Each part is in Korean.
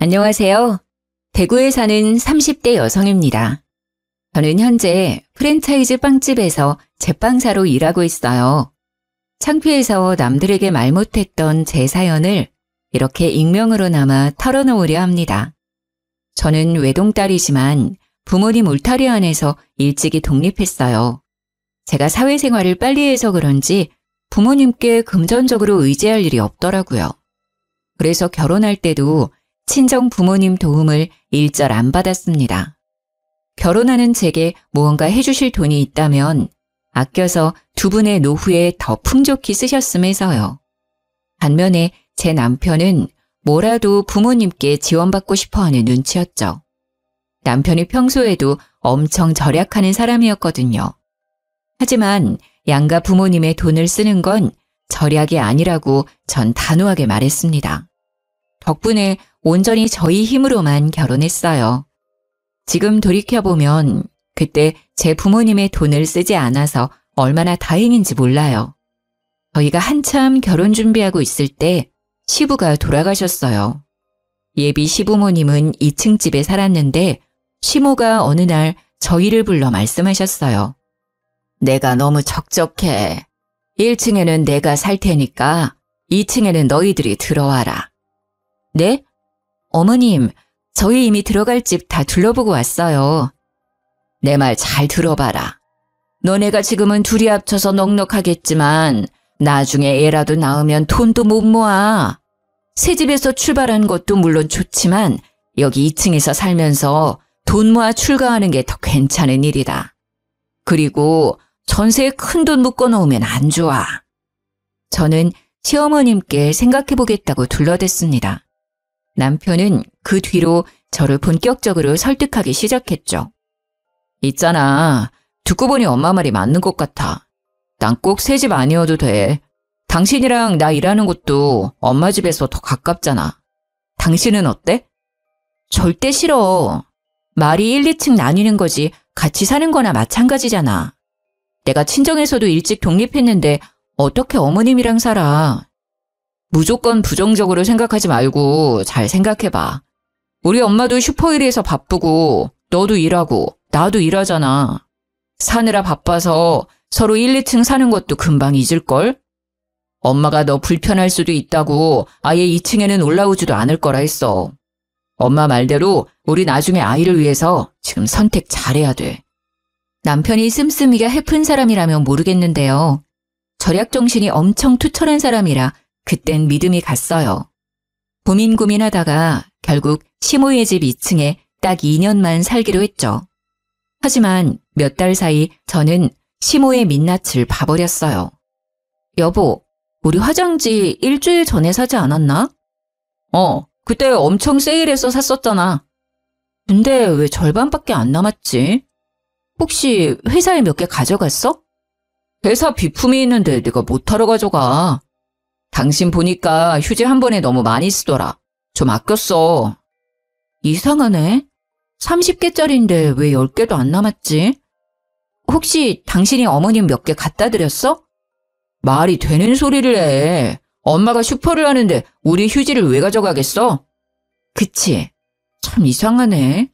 안녕하세요. 대구에 사는 30대 여성입니다. 저는 현재 프랜차이즈 빵집에서 제빵사로 일하고 있어요. 창피해서 남들에게 말 못했던 제 사연을 이렇게 익명으로나마 털어놓으려 합니다. 저는 외동딸이지만 부모님 울타리 안에서 일찍이 독립했어요. 제가 사회생활을 빨리 해서 그런지 부모님께 금전적으로 의지할 일이 없더라고요. 그래서 결혼할 때도 친정 부모님 도움을 일절 안 받았습니다. 결혼하는 제게 무언가 해주실 돈이 있다면 아껴서 두 분의 노후에 더 풍족히 쓰셨음해서요. 반면에 제 남편은 뭐라도 부모님께 지원받고 싶어하는 눈치였죠. 남편이 평소에도 엄청 절약하는 사람이었거든요. 하지만 양가 부모님의 돈을 쓰는 건 절약이 아니라고 전 단호하게 말했습니다. 덕분에 온전히 저희 힘으로만 결혼했어요. 지금 돌이켜보면 그때 제 부모님의 돈을 쓰지 않아서 얼마나 다행인지 몰라요. 저희가 한참 결혼 준비하고 있을 때 시부가 돌아가셨어요. 예비 시부모님은 2층 집에 살았는데 시모가 어느 날 저희를 불러 말씀하셨어요. 내가 너무 적적해. 1층에는 내가 살 테니까 2층에는 너희들이 들어와라. 네? 어머님, 저희 이미 들어갈 집 다 둘러보고 왔어요. 내 말 잘 들어봐라. 너네가 지금은 둘이 합쳐서 넉넉하겠지만 나중에 애라도 낳으면 돈도 못 모아. 새 집에서 출발한 것도 물론 좋지만 여기 2층에서 살면서 돈 모아 출가하는 게 더 괜찮은 일이다. 그리고 전세에 큰 돈 묶어놓으면 안 좋아. 저는 시어머님께 생각해보겠다고 둘러댔습니다. 남편은 그 뒤로 저를 본격적으로 설득하기 시작했죠. 있잖아. 듣고 보니 엄마 말이 맞는 것 같아. 난 꼭 새 집 아니어도 돼. 당신이랑 나 일하는 곳도 엄마 집에서 더 가깝잖아. 당신은 어때? 절대 싫어. 말이 1, 2층 나뉘는 거지 같이 사는 거나 마찬가지잖아. 내가 친정에서도 일찍 독립했는데 어떻게 어머님이랑 살아. 무조건 부정적으로 생각하지 말고 잘 생각해봐. 우리 엄마도 슈퍼일에서 바쁘고 너도 일하고 나도 일하잖아. 사느라 바빠서 서로 1, 2층 사는 것도 금방 잊을걸? 엄마가 너 불편할 수도 있다고 아예 2층에는 올라오지도 않을 거라 했어. 엄마 말대로 우리 나중에 아이를 위해서 지금 선택 잘해야 돼. 남편이 씀씀이가 해픈 사람이라면 모르겠는데요. 절약 정신이 엄청 투철한 사람이라 그땐 믿음이 갔어요. 고민하다가 결국 시모의 집 2층에 딱 2년만 살기로 했죠. 하지만 몇 달 사이 저는 시모의 민낯을 봐버렸어요. 여보, 우리 화장지 일주일 전에 사지 않았나? 그때 엄청 세일해서 샀었잖아. 근데 왜 절반밖에 안 남았지? 혹시 회사에 몇 개 가져갔어? 회사 비품이 있는데 내가 못하러 가져가. 당신 보니까 휴지 한 번에 너무 많이 쓰더라. 좀 아껴 써. 이상하네. 30개짜리인데 왜 10개도 안 남았지? 혹시 당신이 어머님 몇 개 갖다 드렸어? 말이 되는 소리를 해. 엄마가 슈퍼를 하는데 우리 휴지를 왜 가져가겠어? 그치. 참 이상하네.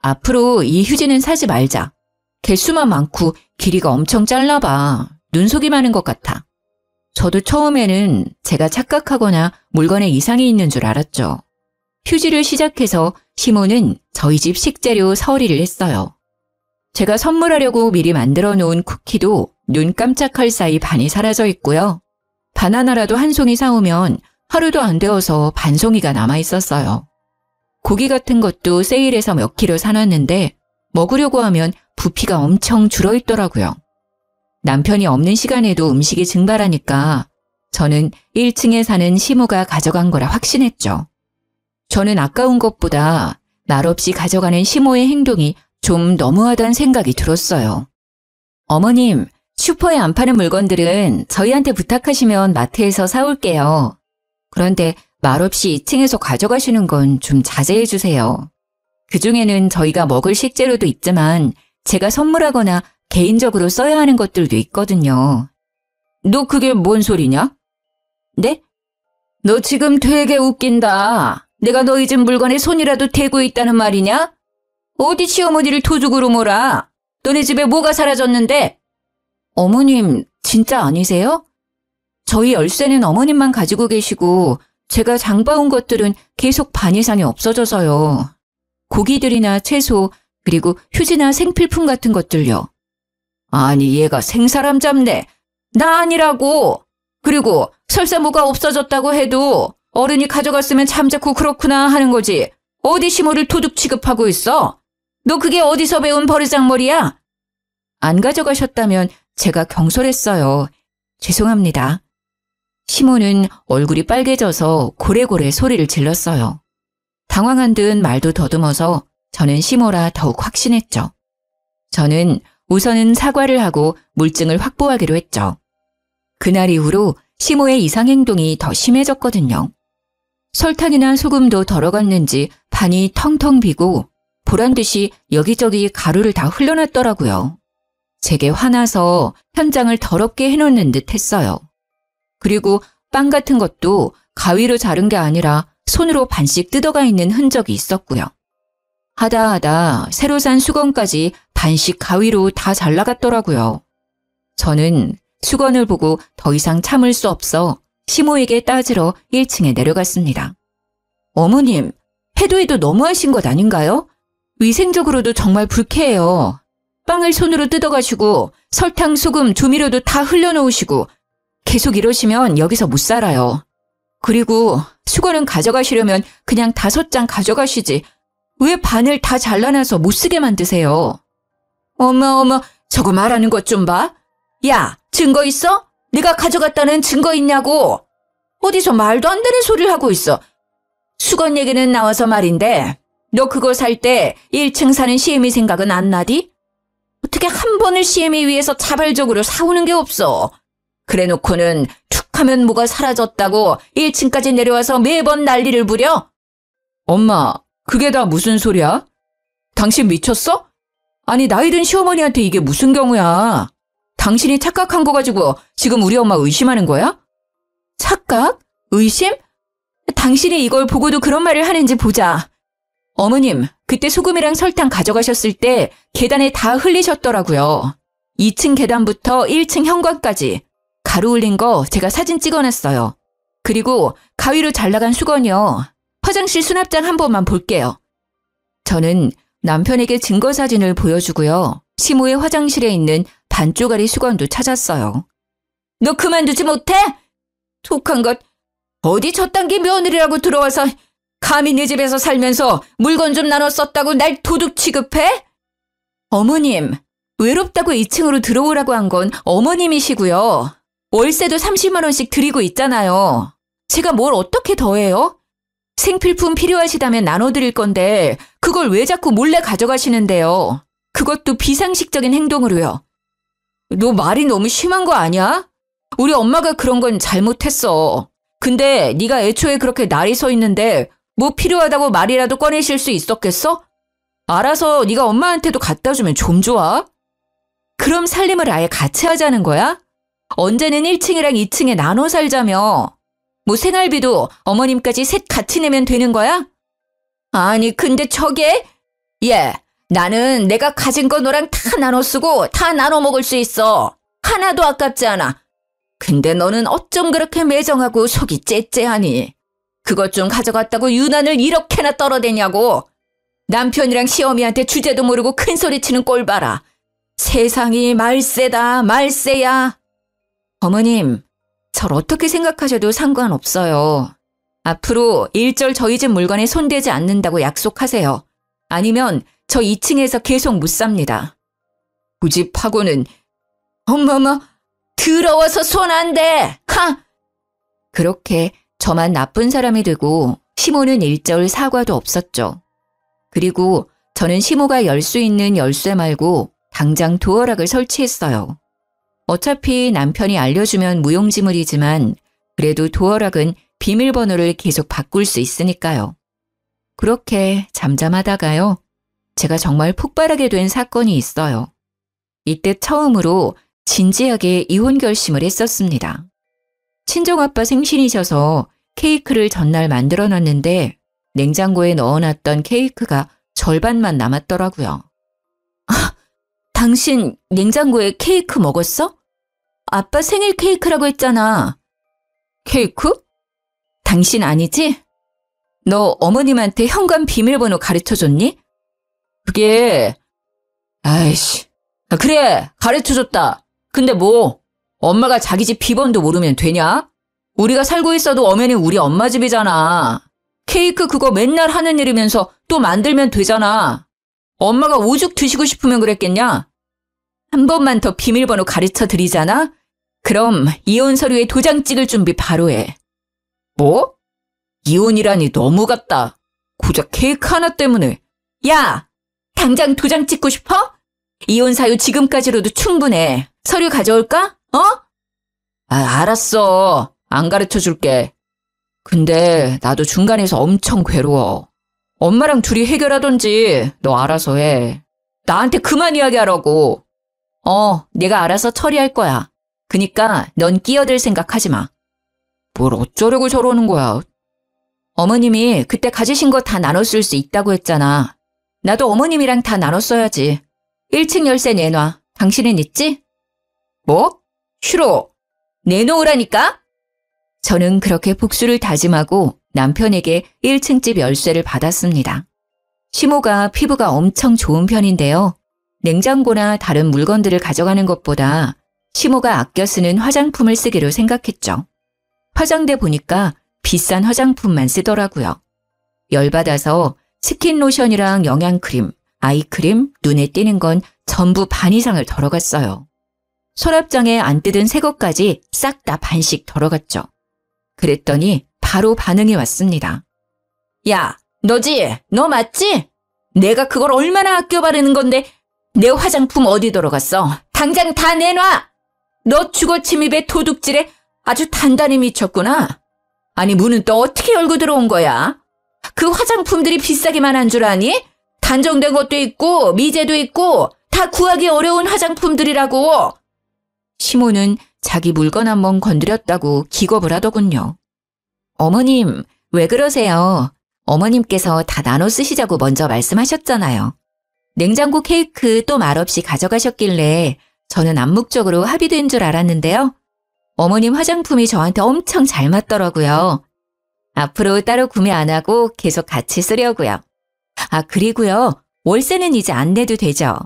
앞으로 이 휴지는 사지 말자. 개수만 많고 길이가 엄청 짧나 봐. 눈속이 많은 것 같아. 저도 처음에는 제가 착각하거나 물건에 이상이 있는 줄 알았죠. 휴지를 시작해서 시모는 저희 집 식재료 서리를 했어요. 제가 선물하려고 미리 만들어 놓은 쿠키도 눈 깜짝할 사이 반이 사라져 있고요. 바나나라도 한 송이 사오면 하루도 안 되어서 반 송이가 남아 있었어요. 고기 같은 것도 세일해서 몇 킬로 사놨는데 먹으려고 하면 부피가 엄청 줄어있더라고요. 남편이 없는 시간에도 음식이 증발하니까 저는 1층에 사는 시모가 가져간 거라 확신했죠. 저는 아까운 것보다 말없이 가져가는 시모의 행동이 좀 너무하다는 생각이 들었어요. 어머님, 슈퍼에 안 파는 물건들은 저희한테 부탁하시면 마트에서 사올게요. 그런데 말없이 2층에서 가져가시는 건 좀 자제해 주세요. 그중에는 저희가 먹을 식재료도 있지만 제가 선물하거나 개인적으로 써야 하는 것들도 있거든요. 너 그게 뭔 소리냐? 네? 너 지금 되게 웃긴다. 내가 너희 집 물건에 손이라도 대고 있다는 말이냐? 어디 시어머니를 도둑으로 몰아? 너네 집에 뭐가 사라졌는데? 어머님, 진짜 아니세요? 저희 열쇠는 어머님만 가지고 계시고 제가 장봐온 것들은 계속 반 이상이 없어져서요. 고기들이나 채소, 그리고 휴지나 생필품 같은 것들요. 아니, 얘가 생사람 잡네. 나 아니라고. 그리고 설사 뭐가 없어졌다고 해도 어른이 가져갔으면 잠자코 그렇구나 하는 거지. 어디 시모를 도둑 취급하고 있어? 너 그게 어디서 배운 버르장머리야? 안 가져가셨다면 제가 경솔했어요. 죄송합니다. 시모는 얼굴이 빨개져서 고래고래 소리를 질렀어요. 당황한 듯 말도 더듬어서 저는 시모라 더욱 확신했죠. 저는 우선은 사과를 하고 물증을 확보하기로 했죠. 그날 이후로 시모의 이상행동이 더 심해졌거든요. 설탕이나 소금도 덜어갔는지 반이 텅텅 비고 보란듯이 여기저기 가루를 다 흘려놨더라고요. 제게 화나서 현장을 더럽게 해놓는 듯 했어요. 그리고 빵 같은 것도 가위로 자른 게 아니라 손으로 반씩 뜯어가 있는 흔적이 있었고요. 하다 새로 산 수건까지 반씩 가위로 다 잘라갔더라고요. 저는 수건을 보고 더 이상 참을 수 없어 시모에게 따지러 1층에 내려갔습니다. 어머님, 해도 너무하신 것 아닌가요? 위생적으로도 정말 불쾌해요. 빵을 손으로 뜯어가시고 설탕, 소금, 조미료도 다 흘려놓으시고 계속 이러시면 여기서 못 살아요. 그리고 수건은 가져가시려면 그냥 5장 가져가시지. 왜 반을 다 잘라놔서 못 쓰게 만드세요? 어머, 저거 말하는 것 좀 봐. 야, 증거 있어? 네가 가져갔다는 증거 있냐고. 어디서 말도 안 되는 소리를 하고 있어. 수건 얘기는 나와서 말인데 너 그거 살 때 1층 사는 시애미 생각은 안 나디? 어떻게 한 번을 시애미 위해서 자발적으로 사오는 게 없어. 그래놓고는 툭 하면 뭐가 사라졌다고 1층까지 내려와서 매번 난리를 부려? 엄마, 그게 다 무슨 소리야? 당신 미쳤어? 아니, 나이 든 시어머니한테 이게 무슨 경우야? 당신이 착각한 거 가지고 지금 우리 엄마 의심하는 거야? 착각? 의심? 당신이 이걸 보고도 그런 말을 하는지 보자. 어머님, 그때 소금이랑 설탕 가져가셨을 때 계단에 다 흘리셨더라고요. 2층 계단부터 1층 현관까지. 가루 흘린 거 제가 사진 찍어놨어요. 그리고 가위로 잘라간 수건이요. 화장실 수납장 한 번만 볼게요. 저는 남편에게 증거 사진을 보여주고요. 시모의 화장실에 있는 반쪽짜리 수건도 찾았어요. 너 그만두지 못해? 독한 것. 어디 저딴 게 며느리라고 들어와서 감히 내 집에서 살면서 물건 좀 나눠 썼다고 날 도둑 취급해? 어머님, 외롭다고 2층으로 들어오라고 한 건 어머님이시고요. 월세도 30만 원씩 드리고 있잖아요. 제가 뭘 어떻게 더해요? 생필품 필요하시다면 나눠드릴 건데 그걸 왜 자꾸 몰래 가져가시는데요? 그것도 비상식적인 행동으로요. 너 말이 너무 심한 거 아니야? 우리 엄마가 그런 건 잘못했어. 근데 네가 애초에 그렇게 날이 서 있는데 뭐 필요하다고 말이라도 꺼내실 수 있었겠어? 알아서 네가 엄마한테도 갖다 주면 좀 좋아? 그럼 살림을 아예 같이 하자는 거야? 언제는 1층이랑 2층에 나눠 살자며. 뭐 생활비도 어머님까지 셋 같이 내면 되는 거야? 아니 근데 저게? 나는 내가 가진 거 너랑 다 나눠 쓰고 다 나눠 먹을 수 있어. 하나도 아깝지 않아. 근데 너는 어쩜 그렇게 매정하고 속이 째째하니? 그것 좀 가져갔다고 유난을 이렇게나 떨어대냐고. 남편이랑 시어미한테 주제도 모르고 큰소리치는 꼴 봐라. 세상이 말세다 말세야. 어머님, 절 어떻게 생각하셔도 상관없어요. 앞으로 일절 저희 집 물건에 손대지 않는다고 약속하세요. 아니면 저 2층에서 계속 못 삽니다. 고집하고는. 어머머, 더러워서 손 안 대. 하! 그렇게 저만 나쁜 사람이 되고 시모는 일절 사과도 없었죠. 그리고 저는 시모가 열 수 있는 열쇠 말고 당장 도어락을 설치했어요. 어차피 남편이 알려주면 무용지물이지만 그래도 도어락은 비밀번호를 계속 바꿀 수 있으니까요. 그렇게 잠잠하다가요. 제가 정말 폭발하게 된 사건이 있어요. 이때 처음으로 진지하게 이혼 결심을 했었습니다. 친정아빠 생신이셔서 케이크를 전날 만들어 놨는데 냉장고에 넣어놨던 케이크가 절반만 남았더라고요. 당신 냉장고에 케이크 먹었어? 아빠 생일 케이크라고 했잖아. 케이크? 당신 아니지? 너 어머님한테 현관 비밀번호 가르쳐줬니? 그게... 아이씨. 그래, 가르쳐줬다. 근데 뭐, 엄마가 자기 집 비번도 모르면 되냐? 우리가 살고 있어도 엄연히 우리 엄마 집이잖아. 케이크 그거 맨날 하는 일이면서 또 만들면 되잖아. 엄마가 오죽 드시고 싶으면 그랬겠냐? 한 번만 더 비밀번호 가르쳐 드리잖아? 그럼 이혼 서류에 도장 찍을 준비 바로 해. 뭐? 이혼이라니 너무 같다. 고작 케이크 하나 때문에. 야! 당장 도장 찍고 싶어? 이혼 사유 지금까지로도 충분해. 서류 가져올까? 알았어. 안 가르쳐 줄게. 근데 나도 중간에서 엄청 괴로워. 엄마랑 둘이 해결하던지 너 알아서 해. 나한테 그만 이야기하라고. 내가 알아서 처리할 거야. 그니까 넌 끼어들 생각하지 마. 뭘 어쩌려고 저러는 거야. 어머님이 그때 가지신 거 다 나눠 쓸 수 있다고 했잖아. 나도 어머님이랑 다 나눠 써야지. 1층 열쇠 내놔. 당신은 있지? 뭐? 싫어. 내놓으라니까? 저는 그렇게 복수를 다짐하고 남편에게 1층 집 열쇠를 받았습니다. 시모가 피부가 엄청 좋은 편인데요. 냉장고나 다른 물건들을 가져가는 것보다 시모가 아껴 쓰는 화장품을 쓰기로 생각했죠. 화장대 보니까 비싼 화장품만 쓰더라고요. 열받아서 스킨로션이랑 영양크림, 아이크림, 눈에 띄는 건 전부 반 이상을 덜어갔어요. 서랍장에 안 뜯은 새 것까지 싹 다 반씩 덜어갔죠. 그랬더니 바로 반응이 왔습니다. 야, 너지? 너 맞지? 내가 그걸 얼마나 아껴 바르는 건데 내 화장품 어디 들어갔어? 당장 다 내놔! 너 주거침입에 도둑질에 아주 단단히 미쳤구나. 아니 문은 또 어떻게 열고 들어온 거야? 그 화장품들이 비싸기만 한 줄 아니? 단정된 것도 있고 미제도 있고 다 구하기 어려운 화장품들이라고. 시모는 자기 물건 한번 건드렸다고 기겁을 하더군요. 어머님, 왜 그러세요? 어머님께서 다 나눠 쓰시자고 먼저 말씀하셨잖아요. 냉장고 케이크 또 말없이 가져가셨길래 저는 암묵적으로 합의된 줄 알았는데요. 어머님 화장품이 저한테 엄청 잘 맞더라고요. 앞으로 따로 구매 안 하고 계속 같이 쓰려고요. 그리고요. 월세는 이제 안 내도 되죠.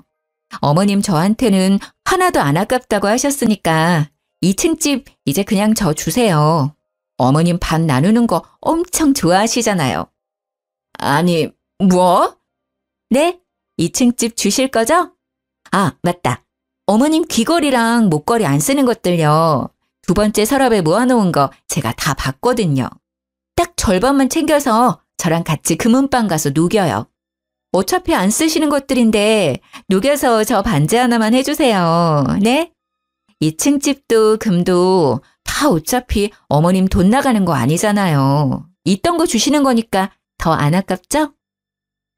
어머님 저한테는 하나도 안 아깝다고 하셨으니까 2층 집 이제 그냥 저 주세요. 어머님 반 나누는 거 엄청 좋아하시잖아요. 아니, 뭐? 네? 2층 집 주실 거죠? 맞다. 어머님 귀걸이랑 목걸이 안 쓰는 것들요. 두 번째 서랍에 모아놓은 거 제가 다 봤거든요. 딱 절반만 챙겨서 저랑 같이 금은방 가서 녹여요. 어차피 안 쓰시는 것들인데 녹여서 저 반지 하나만 해주세요. 네? 2층 집도 금도 다 어차피 어머님 돈 나가는 거 아니잖아요. 있던 거 주시는 거니까 더 안 아깝죠?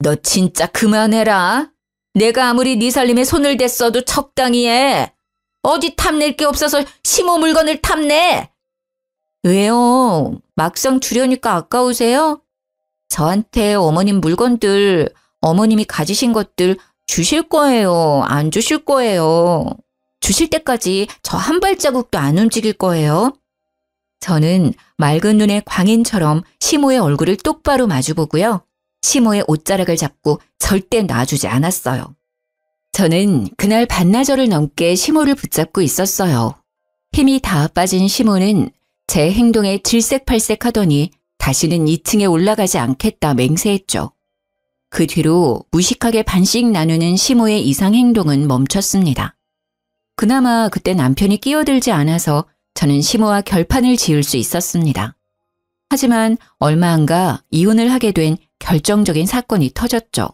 너 진짜 그만해라. 내가 아무리 네 살림에 손을 댔어도 적당히 해. 어디 탐낼 게 없어서 시모 물건을 탐내. 왜요? 막상 주려니까 아까우세요? 저한테 어머님 물건들, 어머님이 가지신 것들 주실 거예요? 안 주실 거예요? 주실 때까지 저 한 발자국도 안 움직일 거예요? 저는 맑은 눈의 광인처럼 시모의 얼굴을 똑바로 마주보고요. 시모의 옷자락을 잡고 절대 놔주지 않았어요. 저는 그날 반나절을 넘게 시모를 붙잡고 있었어요. 힘이 다 빠진 시모는 제 행동에 질색팔색하더니 다시는 2층에 올라가지 않겠다 맹세했죠. 그 뒤로 무식하게 반씩 나누는 시모의 이상 행동은 멈췄습니다. 그나마 그때 남편이 끼어들지 않아서 저는 시모와 결판을 지을 수 있었습니다. 하지만 얼마 안 가 이혼을 하게 된 결정적인 사건이 터졌죠.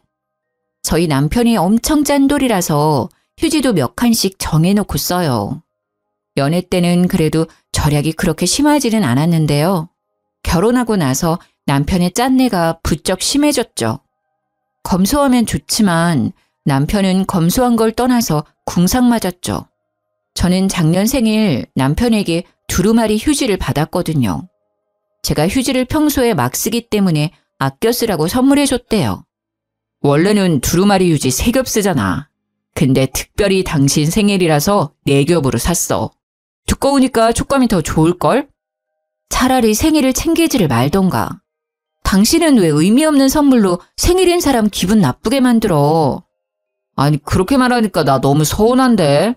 저희 남편이 엄청 짠돌이라서 휴지도 몇 칸씩 정해놓고 써요. 연애 때는 그래도 절약이 그렇게 심하지는 않았는데요. 결혼하고 나서 남편의 짠내가 부쩍 심해졌죠. 검소하면 좋지만 남편은 검소한 걸 떠나서 궁상 맞았죠. 저는 작년 생일 남편에게 두루마리 휴지를 받았거든요. 제가 휴지를 평소에 막 쓰기 때문에 아껴 쓰라고 선물해줬대요. 원래는 두루마리 휴지 3겹 쓰잖아. 근데 특별히 당신 생일이라서 4겹으로 샀어. 두꺼우니까 촉감이 더 좋을걸? 차라리 생일을 챙기지를 말던가. 당신은 왜 의미 없는 선물로 생일인 사람 기분 나쁘게 만들어? 아니, 그렇게 말하니까 나 너무 서운한데.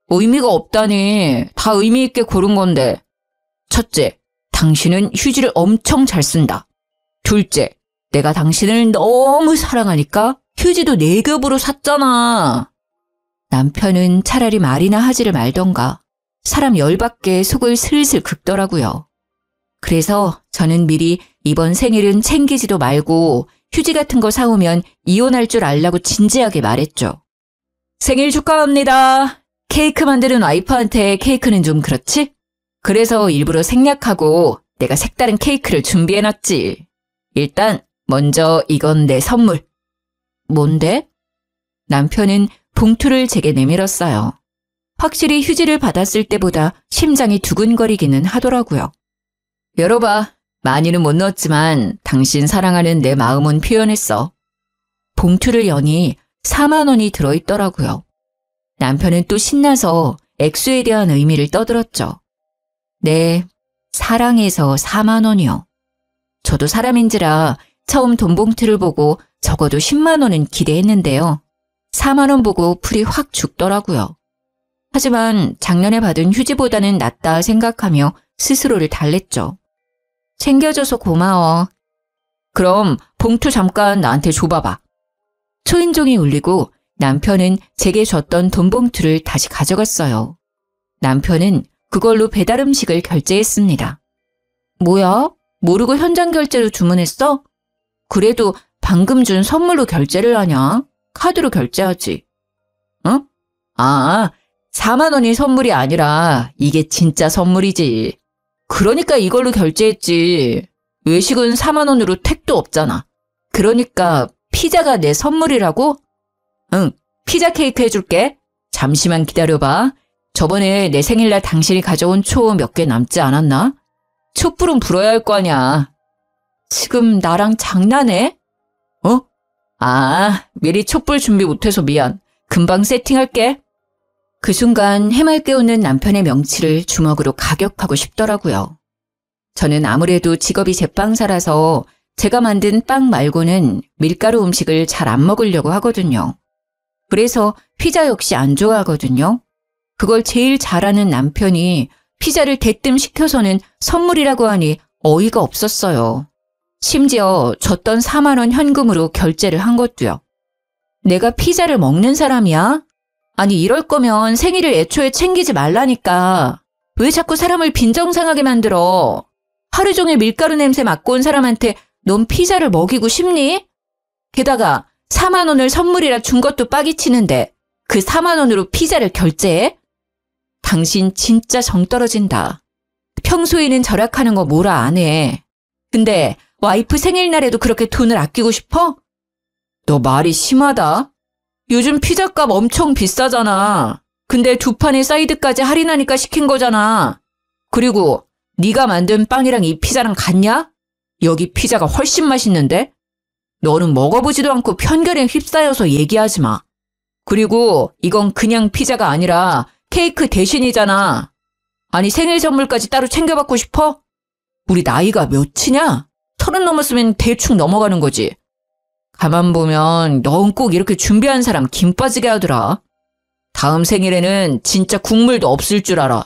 의미가 없다니. 다 의미 있게 고른 건데. 첫째, 당신은 휴지를 엄청 잘 쓴다. 둘째, 내가 당신을 너무 사랑하니까 휴지도 4겹으로 샀잖아. 남편은 차라리 말이나 하지를 말던가. 사람 열받게 속을 슬슬 긁더라고요. 그래서 저는 미리 이번 생일은 챙기지도 말고 휴지 같은 거 사오면 이혼할 줄 알라고 진지하게 말했죠. 생일 축하합니다. 케이크 만드는 와이프한테 케이크는 좀 그렇지? 그래서 일부러 생략하고 내가 색다른 케이크를 준비해놨지. 일단 먼저 이건 내 선물. 뭔데? 남편은 봉투를 제게 내밀었어요. 확실히 휴지를 받았을 때보다 심장이 두근거리기는 하더라고요. 열어봐. 많이는 못 넣었지만 당신 사랑하는 내 마음은 표현했어. 봉투를 여니 4만 원이 들어있더라고요. 남편은 또 신나서 액수에 대한 의미를 떠들었죠. 네, 사랑해서 4만 원이요. 저도 사람인지라 처음 돈 봉투를 보고 적어도 10만 원은 기대했는데요. 4만 원 보고 풀이 확 죽더라고요. 하지만 작년에 받은 휴지보다는 낫다 생각하며 스스로를 달랬죠. 챙겨줘서 고마워. 그럼 봉투 잠깐 나한테 줘봐봐. 초인종이 울리고 남편은 제게 줬던 돈 봉투를 다시 가져갔어요. 남편은 그걸로 배달 음식을 결제했습니다. 뭐야? 모르고 현장 결제로 주문했어? 그래도 방금 준 선물로 결제를 하냐? 카드로 결제하지. 응? 아, 4만 원이 선물이 아니라 이게 진짜 선물이지. 그러니까 이걸로 결제했지. 외식은 4만 원으로 택도 없잖아. 그러니까 피자가 내 선물이라고? 응, 피자 케이크 해줄게. 잠시만 기다려봐. 저번에 내 생일날 당신이 가져온 초 몇 개 남지 않았나? 촛불은 불어야 할 거 아냐. 지금 나랑 장난해? 어? 아, 미리 촛불 준비 못해서 미안. 금방 세팅할게. 그 순간 해맑게 웃는 남편의 명치를 주먹으로 가격하고 싶더라고요. 저는 아무래도 직업이 제빵사라서 제가 만든 빵 말고는 밀가루 음식을 잘 안 먹으려고 하거든요. 그래서 피자 역시 안 좋아하거든요. 그걸 제일 잘하는 남편이 피자를 대뜸 시켜서는 선물이라고 하니 어이가 없었어요. 심지어 줬던 4만 원 현금으로 결제를 한 것도요. 내가 피자를 먹는 사람이야? 아니 이럴 거면 생일을 애초에 챙기지 말라니까. 왜 자꾸 사람을 빈정상하게 만들어? 하루 종일 밀가루 냄새 맡고 온 사람한테 넌 피자를 먹이고 싶니? 게다가 4만 원을 선물이라 준 것도 빠기치는데 그 4만 원으로 피자를 결제해? 당신 진짜 정 떨어진다. 평소에는 절약하는 거 뭐라 안 해. 근데 와이프 생일날에도 그렇게 돈을 아끼고 싶어? 너 말이 심하다. 요즘 피자값 엄청 비싸잖아. 근데 2판의 사이드까지 할인하니까 시킨 거잖아. 그리고 네가 만든 빵이랑 이 피자랑 같냐? 여기 피자가 훨씬 맛있는데? 너는 먹어보지도 않고 편견에 휩싸여서 얘기하지 마. 그리고 이건 그냥 피자가 아니라 케이크 대신이잖아. 아니 생일 선물까지 따로 챙겨받고 싶어? 우리 나이가 몇이냐? 30 넘었으면 대충 넘어가는 거지. 가만 보면 넌 꼭 이렇게 준비한 사람 김 빠지게 하더라. 다음 생일에는 진짜 국물도 없을 줄 알아.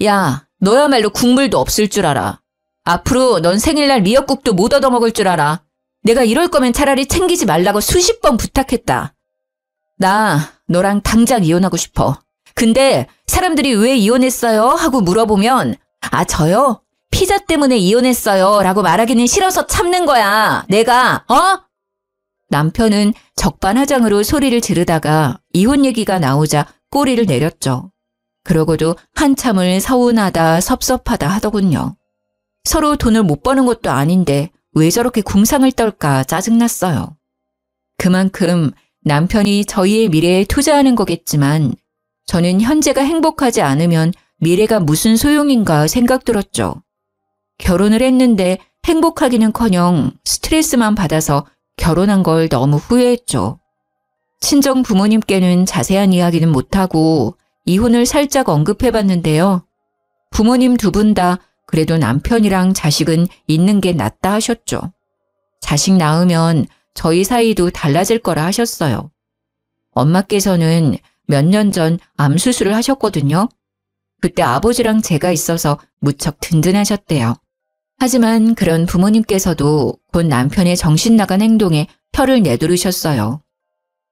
야, 너야말로 국물도 없을 줄 알아. 앞으로 넌 생일날 미역국도 못 얻어먹을 줄 알아. 내가 이럴 거면 차라리 챙기지 말라고 수십 번 부탁했다. 나 너랑 당장 이혼하고 싶어. 근데 사람들이 왜 이혼했어요? 하고 물어보면 아 저요? 피자 때문에 이혼했어요 라고 말하기는 싫어서 참는 거야. 내가 남편은 적반하장으로 소리를 지르다가 이혼 얘기가 나오자 꼬리를 내렸죠. 그러고도 한참을 서운하다 섭섭하다 하더군요. 서로 돈을 못 버는 것도 아닌데 왜 저렇게 궁상을 떨까 짜증났어요. 그만큼 남편이 저희의 미래에 투자하는 거겠지만 저는 현재가 행복하지 않으면 미래가 무슨 소용인가 생각 들었죠. 결혼을 했는데 행복하기는커녕 스트레스만 받아서 결혼한 걸 너무 후회했죠. 친정 부모님께는 자세한 이야기는 못하고 이혼을 살짝 언급해봤는데요. 부모님 두 분 다 그래도 남편이랑 자식은 있는 게 낫다 하셨죠. 자식 낳으면 저희 사이도 달라질 거라 하셨어요. 엄마께서는 몇 년 전 암 수술을 하셨거든요. 그때 아버지랑 제가 있어서 무척 든든하셨대요. 하지만 그런 부모님께서도 곧 남편의 정신 나간 행동에 혀를 내두르셨어요.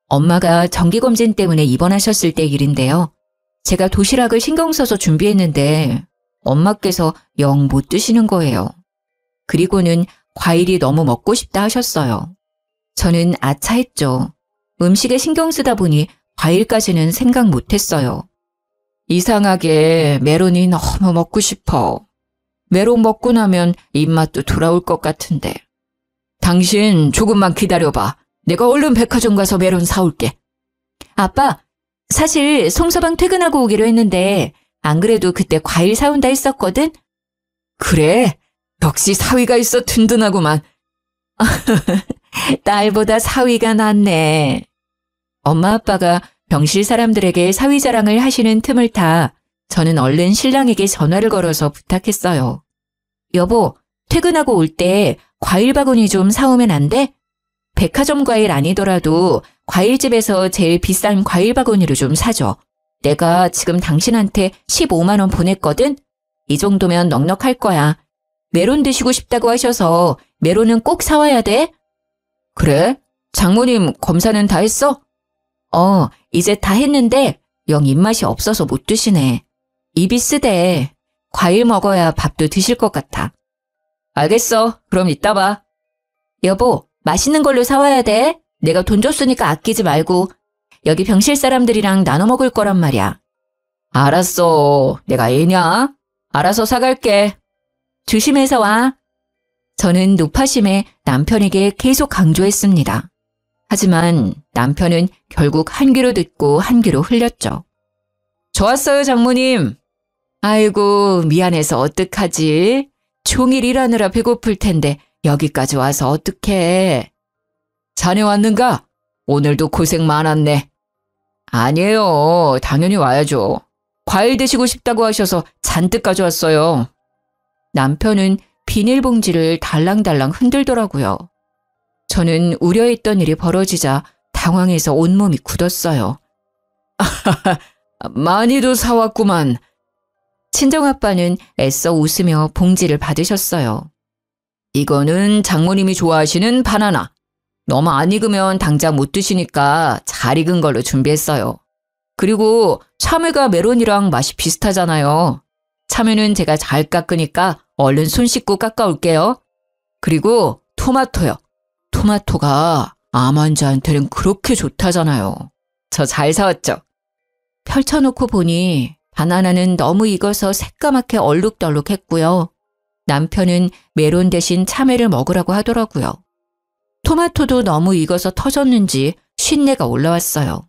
엄마가 정기검진 때문에 입원하셨을 때 일인데요. 제가 도시락을 신경 써서 준비했는데 엄마께서 영 못 드시는 거예요. 그리고는 과일이 너무 먹고 싶다 하셨어요. 저는 아차했죠. 음식에 신경 쓰다 보니 과일까지는 생각 못했어요. 이상하게 메론이 너무 먹고 싶어. 메론 먹고 나면 입맛도 돌아올 것 같은데. 당신 조금만 기다려봐. 내가 얼른 백화점 가서 메론 사올게. 아빠, 사실 송서방 퇴근하고 오기로 했는데 안 그래도 그때 과일 사온다 했었거든? 그래? 역시 사위가 있어 든든하구만. 딸보다 사위가 낫네. 엄마 아빠가 병실 사람들에게 사위 자랑을 하시는 틈을 타 저는 얼른 신랑에게 전화를 걸어서 부탁했어요. 여보, 퇴근하고 올 때 과일 바구니 좀 사오면 안 돼? 백화점 과일 아니더라도 과일집에서 제일 비싼 과일 바구니로 좀 사줘. 내가 지금 당신한테 15만 원 보냈거든? 이 정도면 넉넉할 거야. 메론 드시고 싶다고 하셔서 메론은 꼭 사와야 돼. 그래? 장모님 검사는 다 했어? 이제 다 했는데 영 입맛이 없어서 못 드시네. 입이 쓰대. 과일 먹어야 밥도 드실 것 같아. 알겠어. 그럼 이따 봐. 여보, 맛있는 걸로 사와야 돼. 내가 돈 줬으니까 아끼지 말고. 여기 병실 사람들이랑 나눠 먹을 거란 말이야. 알았어. 내가 애냐? 알아서 사갈게. 조심해서 와. 저는 노파심에 남편에게 계속 강조했습니다. 하지만 남편은 결국 한 귀로 듣고 한 귀로 흘렸죠. 좋았어요, 장모님. 아이고, 미안해서 어떡하지? 종일 일하느라 배고플 텐데 여기까지 와서 어떡해. 자네 왔는가? 오늘도 고생 많았네. 아니에요. 당연히 와야죠. 과일 드시고 싶다고 하셔서 잔뜩 가져왔어요. 남편은 비닐봉지를 달랑달랑 흔들더라고요. 저는 우려했던 일이 벌어지자 당황해서 온몸이 굳었어요. 많이도 사왔구만. 친정아빠는 애써 웃으며 봉지를 받으셨어요. 이거는 장모님이 좋아하시는 바나나. 너무 안 익으면 당장 못 드시니까 잘 익은 걸로 준비했어요. 그리고 참외가 메론이랑 맛이 비슷하잖아요. 참외는 제가 잘 깎으니까 얼른 손 씻고 깎아올게요. 그리고 토마토요. 토마토가 암 환자한테는 그렇게 좋다잖아요. 저 잘 사왔죠? 펼쳐놓고 보니 바나나는 너무 익어서 새까맣게 얼룩덜룩했고요. 남편은 메론 대신 참외를 먹으라고 하더라고요. 토마토도 너무 익어서 터졌는지 쉰내가 올라왔어요.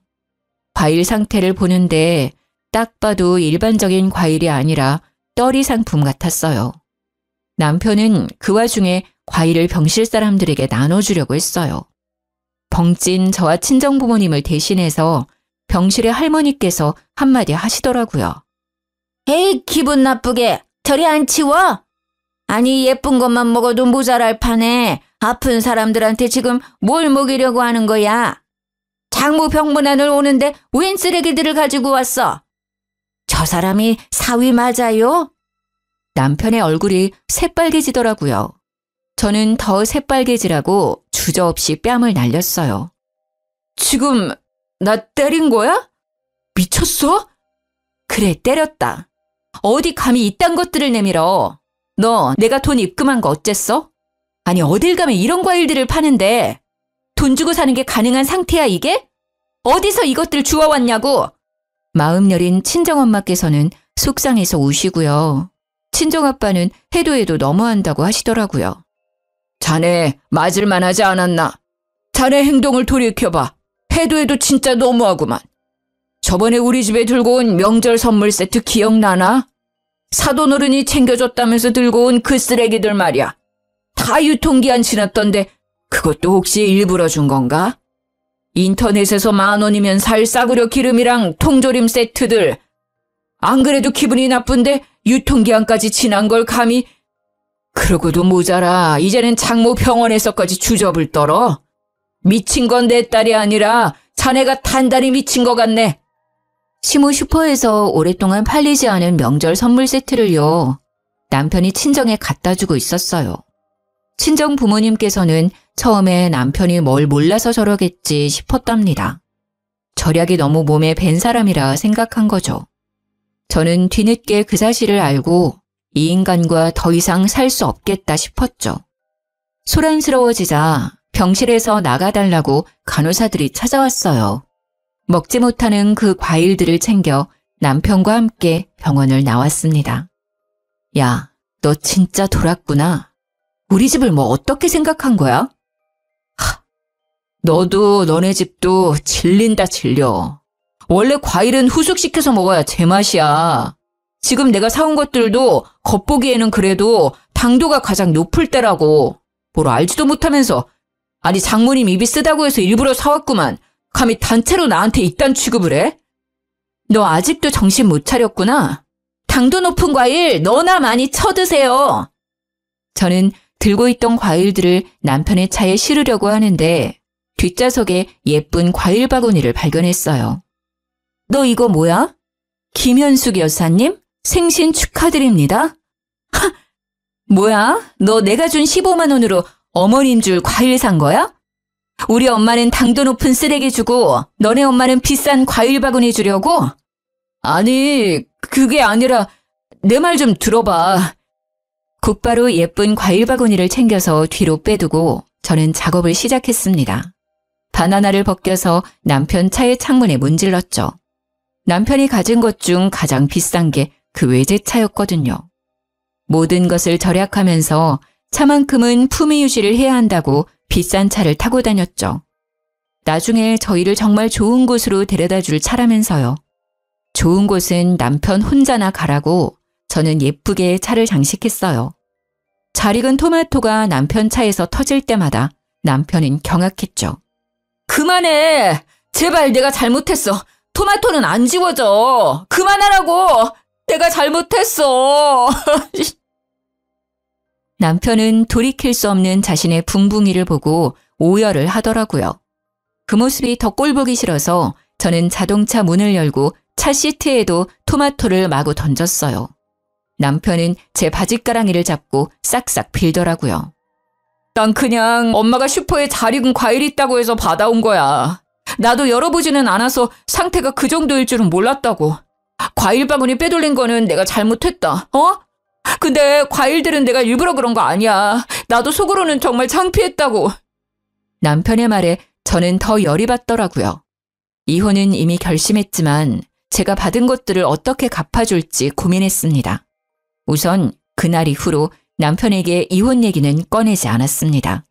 과일 상태를 보는데 딱 봐도 일반적인 과일이 아니라 떨이 상품 같았어요. 남편은 그 와중에 과일을 병실 사람들에게 나눠주려고 했어요. 벙찐 저와 친정부모님을 대신해서 병실의 할머니께서 한마디 하시더라고요. 에이, 기분 나쁘게 저리 안 치워? 아니, 예쁜 것만 먹어도 모자랄 판에 아픈 사람들한테 지금 뭘 먹이려고 하는 거야? 장모 병문안을 오는데 웬 쓰레기들을 가지고 왔어? 저 사람이 사위 맞아요? 남편의 얼굴이 새빨개지더라고요. 저는 더 새빨개지라고 주저없이 뺨을 날렸어요. 지금 나 때린 거야? 미쳤어? 그래, 때렸다. 어디 감히 이딴 것들을 내밀어. 너 내가 돈 입금한 거 어쨌어? 아니, 어딜 가면 이런 과일들을 파는데 돈 주고 사는 게 가능한 상태야, 이게? 어디서 이것들 주워왔냐고? 마음 여린 친정엄마께서는 속상해서 우시고요. 친정아빠는 해도 해도 너무한다고 하시더라고요. 자네 맞을만 하지 않았나? 자네 행동을 돌이켜봐. 해도 해도 진짜 너무하구만. 저번에 우리 집에 들고 온 명절 선물 세트 기억나나? 사돈어른이 챙겨줬다면서 들고 온 그 쓰레기들 말이야. 다 유통기한 지났던데 그것도 혹시 일부러 준 건가? 인터넷에서 10,000원이면 살 싸구려 기름이랑 통조림 세트들. 안 그래도 기분이 나쁜데 유통기한까지 지난 걸 감히. 그러고도 모자라 이제는 장모 병원에서까지 주접을 떨어. 미친 건 내 딸이 아니라 자네가 단단히 미친 것 같네. 시모 슈퍼에서 오랫동안 팔리지 않은 명절 선물 세트를요. 남편이 친정에 갖다 주고 있었어요. 친정 부모님께서는 처음에 남편이 뭘 몰라서 저러겠지 싶었답니다. 절약이 너무 몸에 밴 사람이라 생각한 거죠. 저는 뒤늦게 그 사실을 알고 이 인간과 더 이상 살 수 없겠다 싶었죠. 소란스러워지자 병실에서 나가달라고 간호사들이 찾아왔어요. 먹지 못하는 그 과일들을 챙겨 남편과 함께 병원을 나왔습니다. 야, 너 진짜 돌았구나. 우리 집을 뭐 어떻게 생각한 거야? 너도 너네 집도 질린다 질려. 원래 과일은 후숙시켜서 먹어야 제맛이야. 지금 내가 사온 것들도 겉보기에는 그래도 당도가 가장 높을 때라고. 뭘 알지도 못하면서. 아니 장모님 입이 쓰다고 해서 일부러 사왔구만. 감히 단체로 나한테 이딴 취급을 해? 너 아직도 정신 못 차렸구나. 당도 높은 과일 너나 많이 쳐드세요. 저는 들고 있던 과일들을 남편의 차에 실으려고 하는데 뒷좌석에 예쁜 과일 바구니를 발견했어요. 너 이거 뭐야? 김현숙 여사님? 생신 축하드립니다. 하! 뭐야? 너 내가 준 15만 원으로 어머님 줄 과일 산 거야? 우리 엄마는 당도 높은 쓰레기 주고 너네 엄마는 비싼 과일 바구니 주려고? 아니, 그게 아니라 내 말 좀 들어봐. 곧바로 예쁜 과일 바구니를 챙겨서 뒤로 빼두고 저는 작업을 시작했습니다. 바나나를 벗겨서 남편 차의 창문에 문질렀죠. 남편이 가진 것 중 가장 비싼 게 그 외제차였거든요. 모든 것을 절약하면서 차만큼은 품위 유지를 해야 한다고 비싼 차를 타고 다녔죠. 나중에 저희를 정말 좋은 곳으로 데려다 줄 차라면서요. 좋은 곳은 남편 혼자나 가라고 저는 예쁘게 차를 장식했어요. 잘 익은 토마토가 남편 차에서 터질 때마다 남편은 경악했죠. 그만해! 제발 내가 잘못했어. 토마토는 안 지워져. 그만하라고! 내가 잘못했어. 남편은 돌이킬 수 없는 자신의 붕붕이를 보고 오열을 하더라고요. 그 모습이 더 꼴보기 싫어서 저는 자동차 문을 열고 차 시트에도 토마토를 마구 던졌어요. 남편은 제 바짓가랑이를 잡고 싹싹 빌더라고요. 난 그냥 엄마가 슈퍼에 잘 익은 과일 있다고 해서 받아온 거야. 나도 열어보지는 않아서 상태가 그 정도일 줄은 몰랐다고. 과일 바구니 빼돌린 거는 내가 잘못했다. 어? 근데 과일들은 내가 일부러 그런 거 아니야. 나도 속으로는 정말 창피했다고. 남편의 말에 저는 더 열이 받더라고요. 이혼은 이미 결심했지만 제가 받은 것들을 어떻게 갚아줄지 고민했습니다. 우선 그날 이후로 남편에게 이혼 얘기는 꺼내지 않았습니다.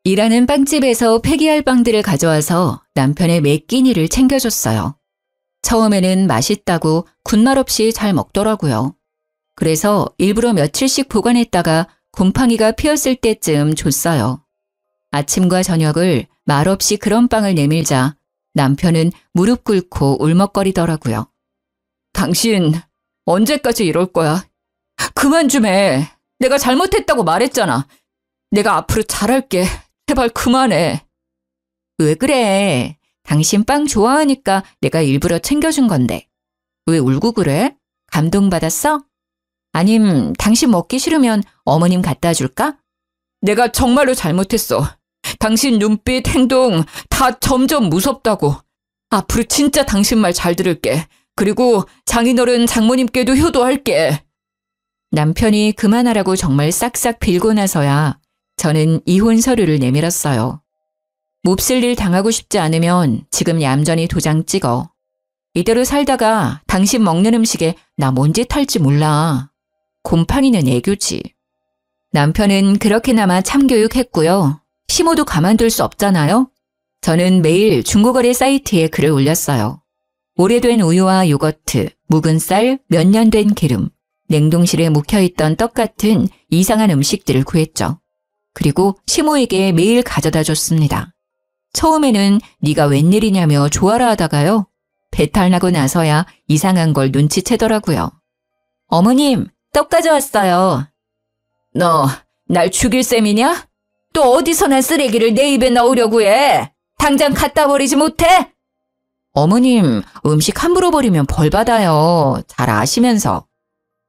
일하는 빵집에서 폐기할 빵들을 가져와서 남편의 매 끼니를 챙겨줬어요. 처음에는 맛있다고 군말 없이 잘 먹더라고요. 그래서 일부러 며칠씩 보관했다가 곰팡이가 피었을 때쯤 줬어요. 아침과 저녁을 말없이 그런 빵을 내밀자 남편은 무릎 꿇고 울먹거리더라고요. 당신 언제까지 이럴 거야? 그만 좀 해. 내가 잘못했다고 말했잖아. 내가 앞으로 잘할게. 제발 그만해. 왜 그래? 당신 빵 좋아하니까 내가 일부러 챙겨준 건데. 왜 울고 그래? 감동받았어? 아님 당신 먹기 싫으면 어머님 갖다 줄까? 내가 정말로 잘못했어. 당신 눈빛, 행동 다 점점 무섭다고. 앞으로 진짜 당신 말 잘 들을게. 그리고 장인어른 장모님께도 효도할게. 남편이 그만하라고 정말 싹싹 빌고 나서야 저는 이혼 서류를 내밀었어요. 몹쓸 일 당하고 싶지 않으면 지금 얌전히 도장 찍어. 이대로 살다가 당신 먹는 음식에 나 뭔 짓 할지 몰라. 곰팡이는 애교지. 남편은 그렇게나마 참교육했고요. 시모도 가만둘 수 없잖아요. 저는 매일 중고거래 사이트에 글을 올렸어요. 오래된 우유와 요거트, 묵은 쌀, 몇 년 된 기름, 냉동실에 묵혀있던 떡 같은 이상한 음식들을 구했죠. 그리고 시모에게 매일 가져다 줬습니다. 처음에는 네가 웬일이냐며 조아라 하다가요. 배탈 나고 나서야 이상한 걸 눈치채더라고요. 어머님, 떡 가져왔어요. 너 날 죽일 셈이냐? 또 어디서나 쓰레기를 내 입에 넣으려고 해? 당장 갖다 버리지 못해? 어머님, 음식 함부로 버리면 벌 받아요. 잘 아시면서.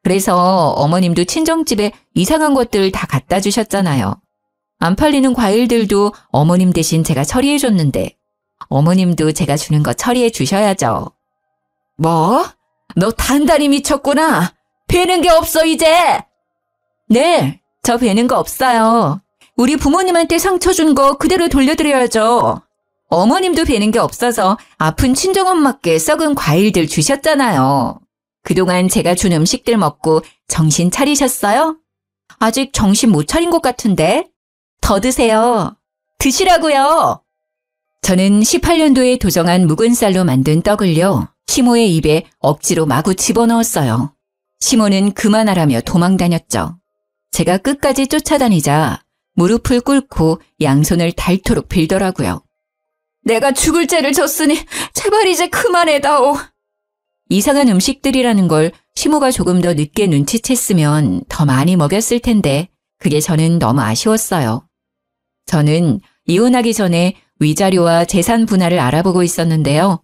그래서 어머님도 친정집에 이상한 것들 다 갖다 주셨잖아요. 안 팔리는 과일들도 어머님 대신 제가 처리해 줬는데 어머님도 제가 주는 거 처리해 주셔야죠. 뭐? 너 단단히 미쳤구나. 배는 게 없어 이제. 네, 저 배는 거 없어요. 우리 부모님한테 상처 준 거 그대로 돌려드려야죠. 어머님도 배는 게 없어서 아픈 친정엄마께 썩은 과일들 주셨잖아요. 그동안 제가 준 음식들 먹고 정신 차리셨어요? 아직 정신 못 차린 것 같은데? 더 드세요. 드시라고요. 저는 18년도에 도정한 묵은 쌀로 만든 떡을요. 시모의 입에 억지로 마구 집어넣었어요. 시모는 그만하라며 도망다녔죠. 제가 끝까지 쫓아다니자 무릎을 꿇고 양손을 닳도록 빌더라고요. 내가 죽을 죄를 졌으니 제발 이제 그만해다오. 이상한 음식들이라는 걸 시모가 조금 더 늦게 눈치챘으면 더 많이 먹였을 텐데 그게 저는 너무 아쉬웠어요. 저는 이혼하기 전에 위자료와 재산 분할을 알아보고 있었는데요.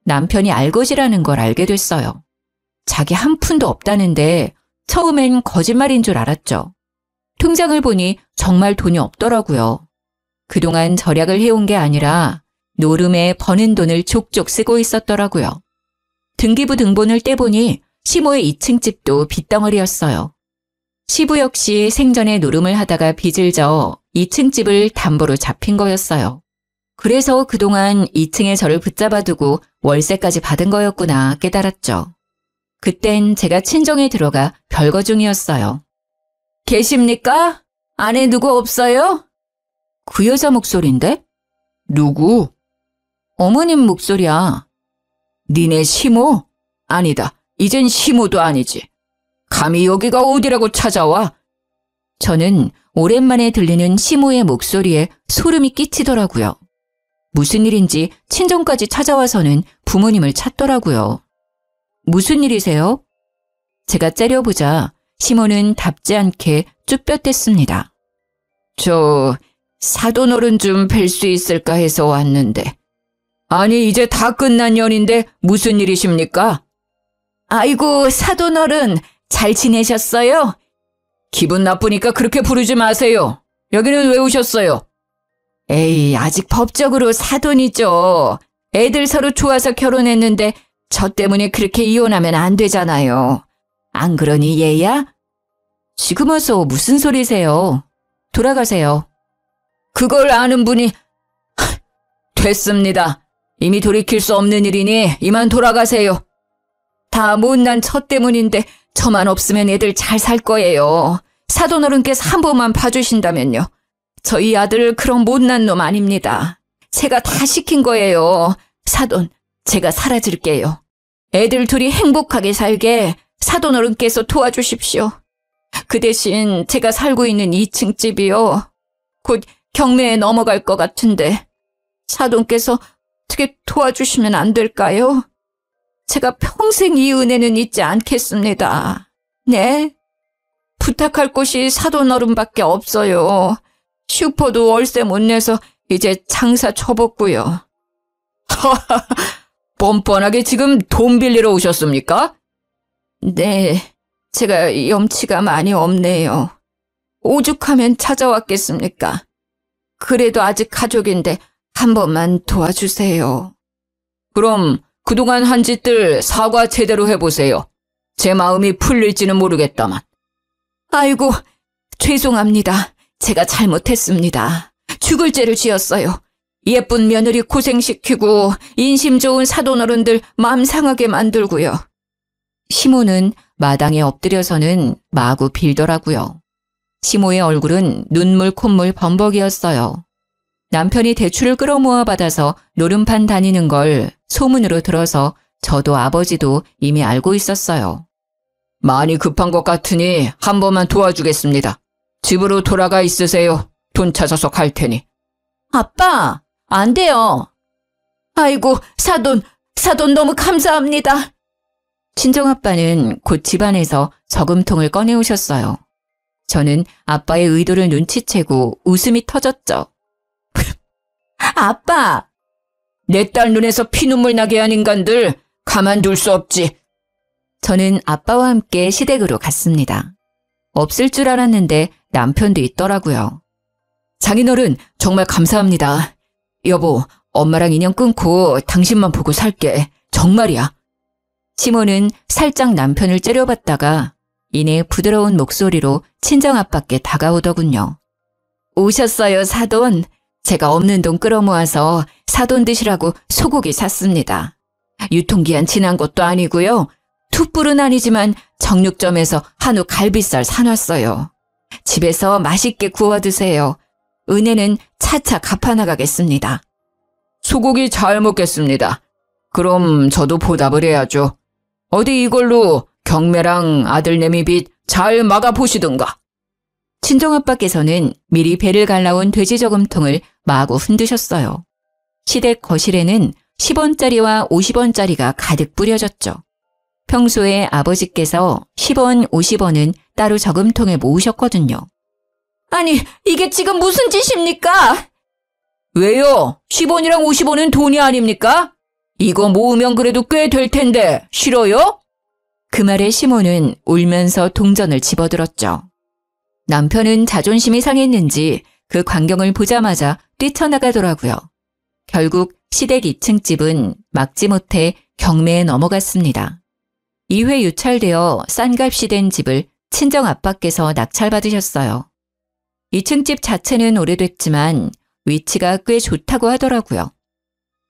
남편이 알것이라는 걸 알게 됐어요. 자기 한 푼도 없다는데 처음엔 거짓말인 줄 알았죠. 통장을 보니 정말 돈이 없더라고요. 그동안 절약을 해온 게 아니라 노름에 버는 돈을 족족 쓰고 있었더라고요. 등기부 등본을 떼보니 시모의 2층 집도 빚덩어리였어요. 시부 역시 생전에 노름을 하다가 빚을 져 2층 집을 담보로 잡힌 거였어요. 그래서 그동안 2층에 저를 붙잡아두고 월세까지 받은 거였구나 깨달았죠. 그땐 제가 친정에 들어가 별거 중이었어요. 계십니까? 안에 누구 없어요? 그 여자 목소리인데? 누구? 어머님 목소리야. 니네 시모? 아니다. 이젠 시모도 아니지. 감히 여기가 어디라고 찾아와? 저는 오랜만에 들리는 시모의 목소리에 소름이 끼치더라고요. 무슨 일인지 친정까지 찾아와서는 부모님을 찾더라고요. 무슨 일이세요? 제가 째려보자 시모는 답지 않게 쭈뼛댔습니다. 저 사돈어른 좀 뵐 수 있을까 해서 왔는데. 아니 이제 다 끝난 연인데 무슨 일이십니까? 아이고 사돈어른 잘 지내셨어요? 기분 나쁘니까 그렇게 부르지 마세요. 여기는 왜 오셨어요? 에이 아직 법적으로 사돈이죠. 애들 서로 좋아서 결혼했는데 저 때문에 그렇게 이혼하면 안 되잖아요. 안 그러니 얘야? 지금 와서 무슨 소리세요? 돌아가세요. 그걸 아는 분이... 됐습니다. 이미 돌이킬 수 없는 일이니 이만 돌아가세요. 다 못난 저 때문인데 저만 없으면 애들 잘 살 거예요. 사돈어른께서 한 번만 봐주신다면요. 저희 아들 그런 못난 놈 아닙니다. 제가 다 시킨 거예요. 사돈, 제가 사라질게요. 애들 둘이 행복하게 살게 사돈어른께서 도와주십시오. 그 대신 제가 살고 있는 2층 집이요. 곧 경매에 넘어갈 것 같은데 사돈께서 어떻게 도와주시면 안 될까요? 제가 평생 이 은혜는 잊지 않겠습니다. 네? 부탁할 곳이 사돈어른밖에 없어요. 슈퍼도 월세 못 내서 이제 장사 접었고요. 뻔뻔하게 지금 돈 빌리러 오셨습니까? 네, 제가 염치가 많이 없네요. 오죽하면 찾아왔겠습니까? 그래도 아직 가족인데 한 번만 도와주세요. 그럼 그동안 한 짓들 사과 제대로 해보세요. 제 마음이 풀릴지는 모르겠다만. 아이고, 죄송합니다. 제가 잘못했습니다. 죽을 죄를 지었어요. 예쁜 며느리 고생시키고 인심 좋은 사돈어른들 마음 상하게 만들고요. 시모는 마당에 엎드려서는 마구 빌더라고요. 시모의 얼굴은 눈물 콧물 범벅이었어요. 남편이 대출을 끌어모아 받아서 노름판 다니는 걸 소문으로 들어서 저도 아버지도 이미 알고 있었어요. 많이 급한 것 같으니 한 번만 도와주겠습니다. 집으로 돌아가 있으세요. 돈 찾아서 갈 테니. 아빠, 안 돼요. 아이고, 사돈 너무 감사합니다. 친정아빠는 곧 집안에서 저금통을 꺼내오셨어요. 저는 아빠의 의도를 눈치채고 웃음이 터졌죠. 아빠, 내 딸 눈에서 피눈물 나게 한 인간들 가만둘 수 없지. 저는 아빠와 함께 시댁으로 갔습니다. 없을 줄 알았는데 남편도 있더라고요. 장인어른 정말 감사합니다. 여보, 엄마랑 인연 끊고 당신만 보고 살게. 정말이야. 시모는 살짝 남편을 째려봤다가 이내 부드러운 목소리로 친정아빠께 다가오더군요. 오셨어요, 사돈. 제가 없는 돈 끌어모아서 사돈 드시라고 소고기 샀습니다. 유통기한 지난 것도 아니고요. 툭불은 아니지만 정육점에서 한우 갈비살 사놨어요. 집에서 맛있게 구워 드세요. 은혜는 차차 갚아나가겠습니다. 소고기 잘 먹겠습니다. 그럼 저도 보답을 해야죠. 어디 이걸로 경매랑 아들내미 빚 잘 막아보시든가. 친정아빠께서는 미리 배를 갈라온 돼지 저금통을 마구 흔드셨어요. 시댁 거실에는 10원짜리와 50원짜리가 가득 뿌려졌죠. 평소에 아버지께서 10원, 50원은 따로 저금통에 모으셨거든요. 아니, 이게 지금 무슨 짓입니까? 왜요? 10원이랑 50원은 돈이 아닙니까? 이거 모으면 그래도 꽤 될 텐데 싫어요? 그 말에 시모는 울면서 동전을 집어들었죠. 남편은 자존심이 상했는지 그 광경을 보자마자 뛰쳐나가더라고요. 결국 시댁 2층 집은 막지 못해 경매에 넘어갔습니다. 2회 유찰되어 싼 값이 된 집을 친정아빠께서 낙찰받으셨어요. 2층 집 자체는 오래됐지만 위치가 꽤 좋다고 하더라고요.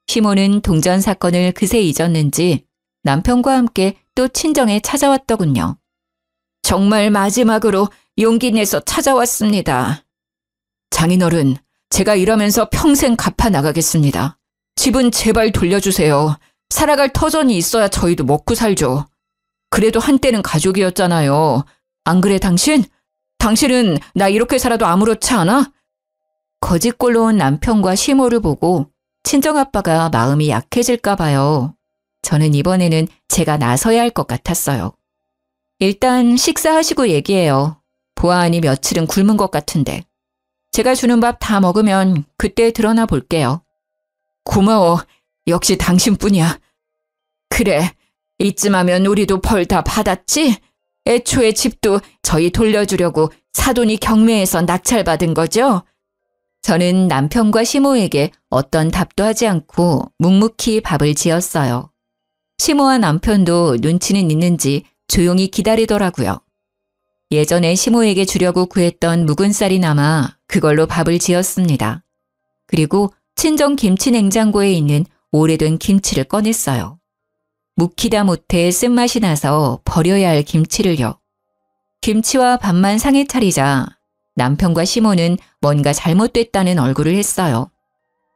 시모는 동전 사건을 그새 잊었는지 남편과 함께 또 친정에 찾아왔더군요. 정말 마지막으로 용기 내서 찾아왔습니다. 장인어른, 제가 이러면서 평생 갚아 나가겠습니다. 집은 제발 돌려주세요. 살아갈 터전이 있어야 저희도 먹고 살죠. 그래도 한때는 가족이었잖아요. 안 그래 당신? 당신은 나 이렇게 살아도 아무렇지 않아? 거짓골로 온 남편과 시모를 보고 친정아빠가 마음이 약해질까 봐요. 저는 이번에는 제가 나서야 할 것 같았어요. 일단 식사하시고 얘기해요. 보아하니 며칠은 굶은 것 같은데. 제가 주는 밥 다 먹으면 그때 드러나 볼게요. 고마워. 역시 당신뿐이야. 그래, 이쯤 하면 우리도 벌 다 받았지? 애초에 집도 저희 돌려주려고 사돈이 경매에서 낙찰받은 거죠? 저는 남편과 시모에게 어떤 답도 하지 않고 묵묵히 밥을 지었어요. 시모와 남편도 눈치는 있는지 조용히 기다리더라고요. 예전에 시모에게 주려고 구했던 묵은 쌀이 남아 그걸로 밥을 지었습니다. 그리고 친정 김치 냉장고에 있는 오래된 김치를 꺼냈어요. 묵히다 못해 쓴맛이 나서 버려야 할 김치를요. 김치와 밥만 상에 차리자 남편과 시모는 뭔가 잘못됐다는 얼굴을 했어요.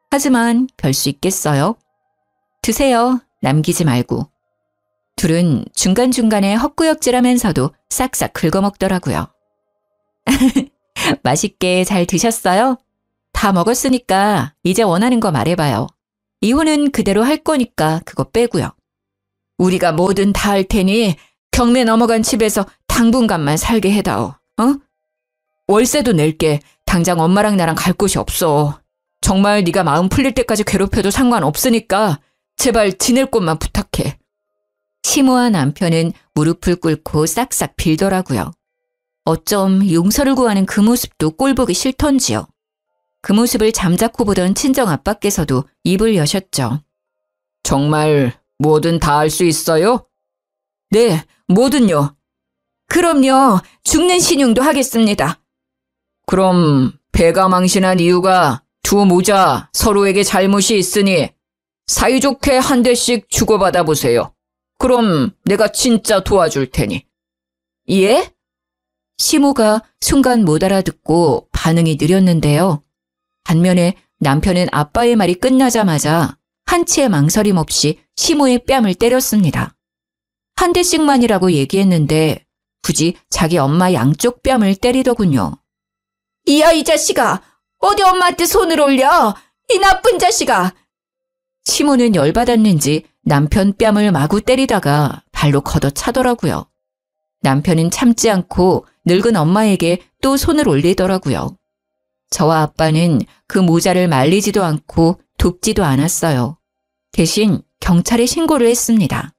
하지만 별 수 있겠어요? 드세요. 남기지 말고. 둘은 중간중간에 헛구역질하면서도 싹싹 긁어먹더라고요. 맛있게 잘 드셨어요? 다 먹었으니까 이제 원하는 거 말해봐요. 이혼은 그대로 할 거니까 그거 빼고요. 우리가 뭐든 다 할 테니 경매 넘어간 집에서 당분간만 살게 해다오. 어? 월세도 낼게. 당장 엄마랑 나랑 갈 곳이 없어. 정말 네가 마음 풀릴 때까지 괴롭혀도 상관없으니까 제발 지낼 곳만 부탁해. 시모와 남편은 무릎을 꿇고 싹싹 빌더라고요. 어쩜 용서를 구하는 그 모습도 꼴보기 싫던지요. 그 모습을 잠자코 보던 친정아빠께서도 입을 여셨죠. 정말 뭐든 다 할 수 있어요? 네, 뭐든요. 그럼요. 죽는 신용도 하겠습니다. 그럼 배가 망신한 이유가 두 모자 서로에게 잘못이 있으니 사이좋게 한 대씩 주고받아 보세요. 그럼 내가 진짜 도와줄 테니. 예? 시모가 순간 못 알아듣고 반응이 느렸는데요. 반면에 남편은 아빠의 말이 끝나자마자 한치의 망설임 없이 시모의 뺨을 때렸습니다. 한 대씩만이라고 얘기했는데 굳이 자기 엄마 양쪽 뺨을 때리더군요. 이야 이 자식아, 어디 엄마한테 손을 올려? 이 나쁜 자식아! 시모는 열받았는지 남편 뺨을 마구 때리다가 발로 걷어차더라고요. 남편은 참지 않고 늙은 엄마에게 또 손을 올리더라고요. 저와 아빠는 그 모자를 말리지도 않고 돕지도 않았어요. 대신 경찰에 신고를 했습니다.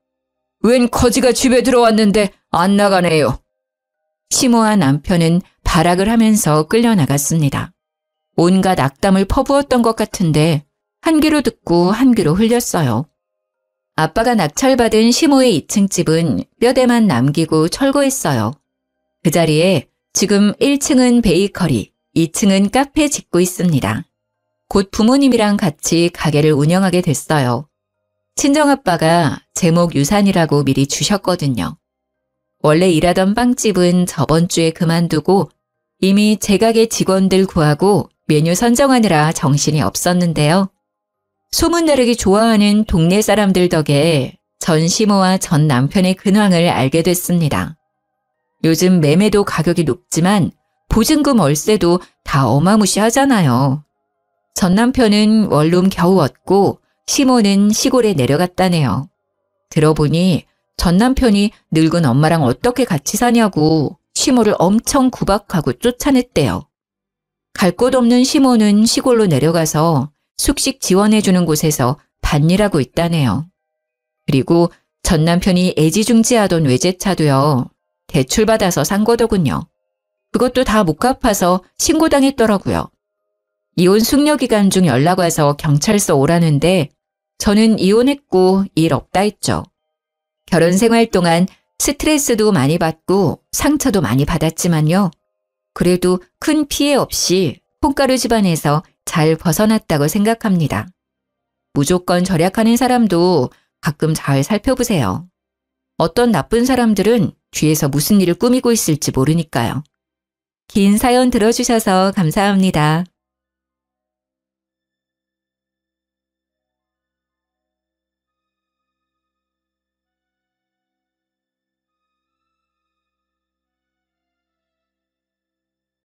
웬 거지가 집에 들어왔는데 안 나가네요. 시모와 남편은 발악을 하면서 끌려나갔습니다. 온갖 악담을 퍼부었던 것 같은데 한 귀로 듣고 한 귀로 흘렸어요. 아빠가 낙찰받은 시모의 2층 집은 뼈대만 남기고 철거했어요. 그 자리에 지금 1층은 베이커리, 2층은 카페 짓고 있습니다. 곧 부모님이랑 같이 가게를 운영하게 됐어요. 친정아빠가 제목 유산이라고 미리 주셨거든요. 원래 일하던 빵집은 저번 주에 그만두고 이미 제 가게 직원들 구하고 메뉴 선정하느라 정신이 없었는데요. 소문나르기 좋아하는 동네 사람들 덕에 전 시모와 전 남편의 근황을 알게 됐습니다. 요즘 매매도 가격이 높지만 보증금 월세도 다 어마무시하잖아요. 전 남편은 원룸 겨우 얻고 시모는 시골에 내려갔다네요. 들어보니 전 남편이 늙은 엄마랑 어떻게 같이 사냐고 시모를 엄청 구박하고 쫓아냈대요. 갈 곳 없는 시모는 시골로 내려가서 숙식 지원해주는 곳에서 밭일하고 있다네요. 그리고 전 남편이 애지중지하던 외제차도요. 대출받아서 산 거더군요. 그것도 다 못 갚아서 신고당했더라고요. 이혼 숙려 기간 중 연락 와서 경찰서 오라는데 저는 이혼했고 일 없다 했죠. 결혼 생활 동안 스트레스도 많이 받고 상처도 많이 받았지만요. 그래도 큰 피해 없이 콩가루 집안에서 잘 벗어났다고 생각합니다. 무조건 절약하는 사람도 가끔 잘 살펴보세요. 어떤 나쁜 사람들은 뒤에서 무슨 일을 꾸미고 있을지 모르니까요. 긴 사연 들어주셔서 감사합니다.